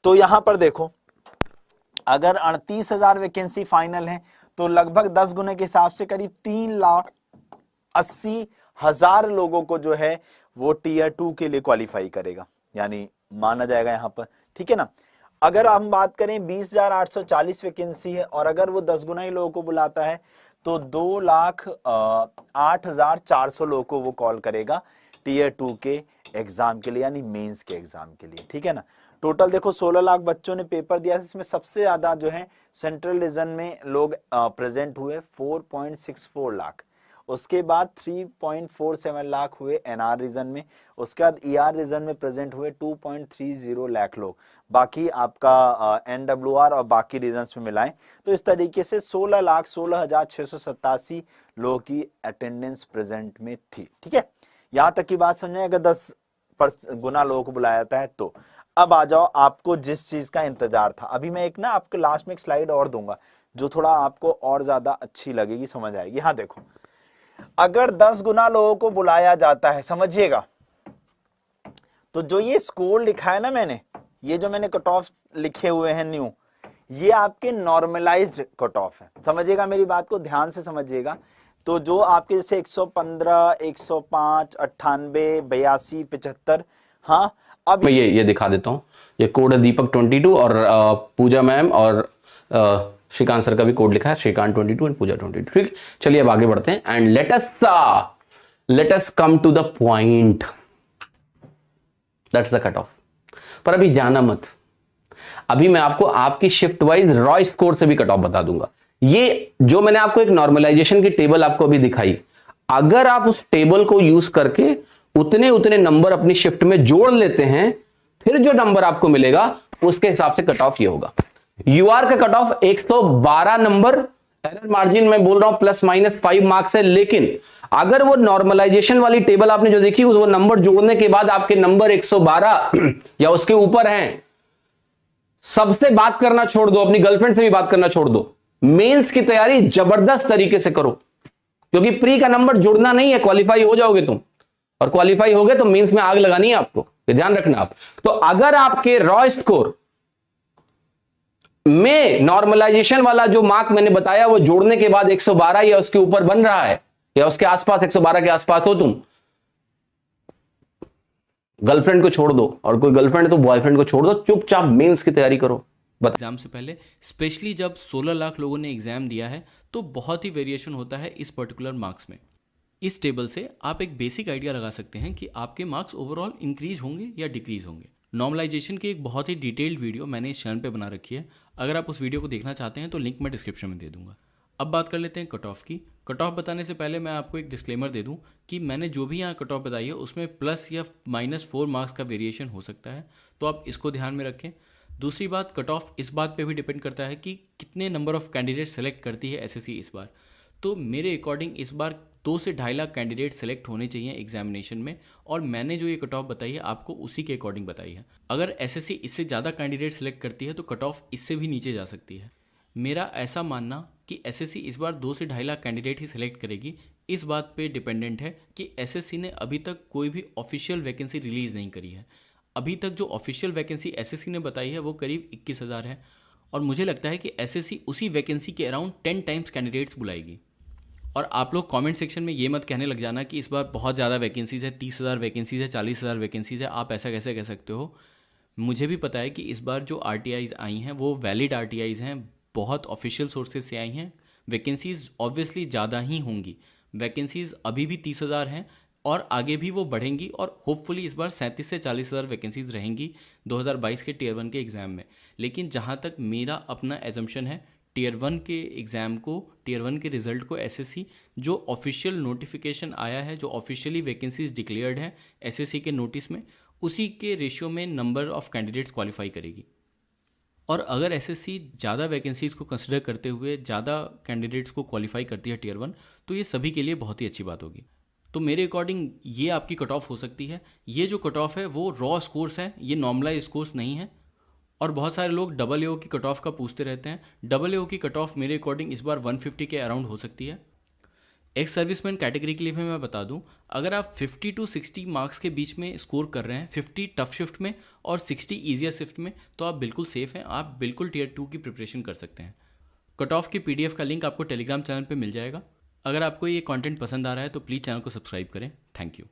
तो यहां पर देखो, अगर 38,000 वैकेंसी फाइनल है तो लगभग 10 गुने के हिसाब से करीब 3,80,000 लोगों को जो है वो टीयर 2 के लिए क्वालिफाई करेगा, यानी माना जाएगा यहां पर, ठीक है ना। अगर हम बात करें 20,840 वैकेंसी है और अगर वो 10 गुना ही लोगों को बुलाता है तो 2,08,400 लोगों को वो कॉल करेगा टीयर 2 के एग्जाम के लिए, यानी मेंस के एग्जाम के लिए, ठीक है ना। टोटल देखो 16 लाख बच्चों ने पेपर दिया, इसमें सबसे ज्यादा जो है सेंट्रल रीजन में लोग प्रेजेंट हुए 4.64 लाख, उसके बाद 3.47 लाख हुए एनआर रीजन में, उसके बाद ईआर रीजन में प्रेजेंट हुए 2.30 लाख लोग, बाकी आपका एनडब्ल्यूआर और बाकी रीजन्स में मिलाएं तो इस तरीके से 16,16,687 लोगों की अटेंडेंस प्रेजेंट में थी, ठीक है। यहां तक की बात समझे, अगर 10 गुना लोगों को बुलाया जाता है तो। अब आ जाओ आपको जिस चीज का इंतजार था, अभी मैं एक ना आपके लास्ट में एक स्लाइड और दूंगा जो थोड़ा आपको और ज्यादा अच्छी लगेगी, समझ आएगी। हाँ देखो, अगर 10 गुना लोगों को बुलाया जाता है, समझिएगा, तो जो ये स्कोर लिखा है ना मैंने, ये जो मैंने कट ऑफ लिखे हुए हैं न्यू, ये आपके नॉर्मलाइज्ड कट ऑफ है, समझिएगा मेरी बात को ध्यान से समझिएगा। तो जो आपके जैसे 115, 105, 98, 82, 75, हाँ अब मैं ये दिखा देता हूँ, ये कोड है दीपक 22 और पूजा मैम और श्रीकांत सर का भी कोड लिखा है, श्रीकांत 22 एंड पूजा 22, ठीक। चलिए अब आगे बढ़ते हैं and let us come to the point, that's the cut off. पर अभी जाना मत, अभी मैं आपको आपकी शिफ्ट वाइज रॉ स्कोर से भी कट ऑफ बता दूंगा। ये जो मैंने आपको एक नॉर्मलाइजेशन की टेबल आपको अभी दिखाई, अगर आप उस टेबल को यूज करके उतने नंबर अपनी शिफ्ट में जोड़ लेते हैं, फिर जो नंबर आपको मिलेगा उसके हिसाब से कट ऑफ ये होगा। यूआर का cut off 112 number, error margin में बोल रहा हूं ±5 मार्क्स है, लेकिन अगर वो नॉर्मलाइजेशन वाली टेबल आपने जो देखी, वो नंबर जोड़ने के बाद आपके नंबर 112 या उसके ऊपर हैं, सबसे बात करना छोड़ दो, अपनी गर्लफ्रेंड से भी बात करना छोड़ दो, मेंस की तैयारी जबरदस्त तरीके से करो, क्योंकि प्री का नंबर जुड़ना नहीं है, क्वालिफाई हो जाओगे तुम, और क्वालिफाई हो गए तो मेंस में आग लगानी है आपको, ये ध्यान रखना आप। तो अगर आपके रॉ स्कोर में नॉर्मलाइजेशन वाला जो मार्क मैंने बताया वो जोड़ने के बाद 112 या उसके ऊपर बन रहा है, या उसके आसपास 112 के आसपास हो तुम, गर्लफ्रेंड को छोड़ दो, और कोई गर्लफ्रेंड है तो बॉयफ्रेंड को छोड़ दो, चुपचाप मेंस की तैयारी करो। एग्जाम से पहले स्पेशली जब 16 लाख लोगों ने एग्जाम दिया है तो बहुत ही वेरिएशन होता है इस पर्टिकुलर मार्क्स में। इस टेबल से आप एक बेसिक आइडिया लगा सकते हैं कि आपके मार्क्स ओवरऑल इंक्रीज होंगे या डिक्रीज होंगे। नॉर्मलाइजेशन की एक बहुत ही डिटेल्ड वीडियो मैंने इस चैनल पे बना रखी है, अगर आप उस वीडियो को देखना चाहते हैं तो लिंक मैं डिस्क्रिप्शन में दे दूंगा। अब बात कर लेते हैं कट ऑफ की। कट ऑफ बताने से पहले मैं आपको एक डिस्क्लेमर दे दूं कि मैंने जो भी यहाँ कट ऑफ बताई है उसमें प्लस या -4 मार्क्स का वेरिएशन हो सकता है, तो आप इसको ध्यान में रखें। दूसरी बात, कट ऑफ इस बात पे भी डिपेंड करता है कि कितने नंबर ऑफ कैंडिडेट सेलेक्ट करती है एसएससी इस बार। तो मेरे अकॉर्डिंग इस बार 2 से 2.5 लाख कैंडिडेट सेलेक्ट होने चाहिए एग्जामिनेशन में, और मैंने जो ये कट ऑफ बताई है आपको उसी के अकॉर्डिंग बताई है। अगर एसएससी इससे ज़्यादा कैंडिडेट सेलेक्ट करती है तो कट ऑफ इससे भी नीचे जा सकती है। मेरा ऐसा मानना कि एसएससी इस बार 2 से 2.5 लाख कैंडिडेट ही सिलेक्ट करेगी, इस बात पे डिपेंडेंट है कि एसएससी ने अभी तक कोई भी ऑफिशियल वैकेंसी रिलीज़ नहीं करी है। अभी तक जो ऑफिशियल वैकेंसी एसएससी ने बताई है वो करीब 21,000 है, और मुझे लगता है कि एसएससी उसी वैकेंसी के अराउंड 10 टाइम्स कैंडिडेट्स बुलाएगी। और आप लोग कमेंट सेक्शन में ये मत कहने लग जाना कि इस बार बहुत ज़्यादा वैकेंसीज़ है, 30,000 वैकेंसीज़ है, 40,000 वैकेंसीज़ है, आप ऐसा कैसे कह सकते हो। मुझे भी पता है कि इस बार जो आरटीआईज़ आई हैं वो वैलिड आरटीआईज़ हैं, बहुत ऑफिशियल सोर्सेज से आई हैं। वैकेंसीज़ ऑब्वियसली ज़्यादा ही होंगी, वैकेंसीज़ अभी भी 30,000 हैं और आगे भी वो बढ़ेंगी, और होपफुली इस बार 37 से 40,000 वैकेंसीज़ रहेंगी 2022 के टियर 1 के एग्ज़ाम में। लेकिन जहाँ तक मेरा अपना एजम्पशन है, टियर 1 के एग्ज़ाम को, टियर 1 के रिज़ल्ट को एसएससी जो ऑफिशियल नोटिफिकेशन आया है, जो ऑफिशियली वैकेंसीज डिक्लेयर्ड हैं एसएससी के नोटिस में, उसी के रेशियो में नंबर ऑफ़ कैंडिडेट्स क्वालिफाई करेगी। और अगर एसएससी ज़्यादा वैकेंसीज़ को कंसिडर करते हुए ज़्यादा कैंडिडेट्स को क्वालिफाई करती है टियर 1, तो ये सभी के लिए बहुत ही अच्छी बात होगी। तो मेरे अकॉर्डिंग ये आपकी कट ऑफ हो सकती है। ये जो कट ऑफ है वो रॉ स्कोर्स है, ये नॉर्मलाइज स्कोर्स नहीं है। और बहुत सारे लोग डबल एओ की कट ऑफ का पूछते रहते हैं। डबल एओ की कट ऑफ मेरे अकॉर्डिंग इस बार 150 के अराउंड हो सकती है। एक्स सर्विसमैन कैटेगरी के लिए भी मैं बता दूं, अगर आप 50 टू 60 मार्क्स के बीच में स्कोर कर रहे हैं, 50 टफ शिफ्ट में और 60 ईजियर शिफ्ट में, तो आप बिल्कुल सेफ हैं, आप बिल्कुल टियर 2 की प्रिपरेशन कर सकते हैं। कट ऑफ की पीडीएफ का लिंक आपको टेलीग्राम चैनल पे मिल जाएगा। अगर आपको ये कंटेंट पसंद आ रहा है तो प्लीज़ चैनल को सब्सक्राइब करें। Thank you.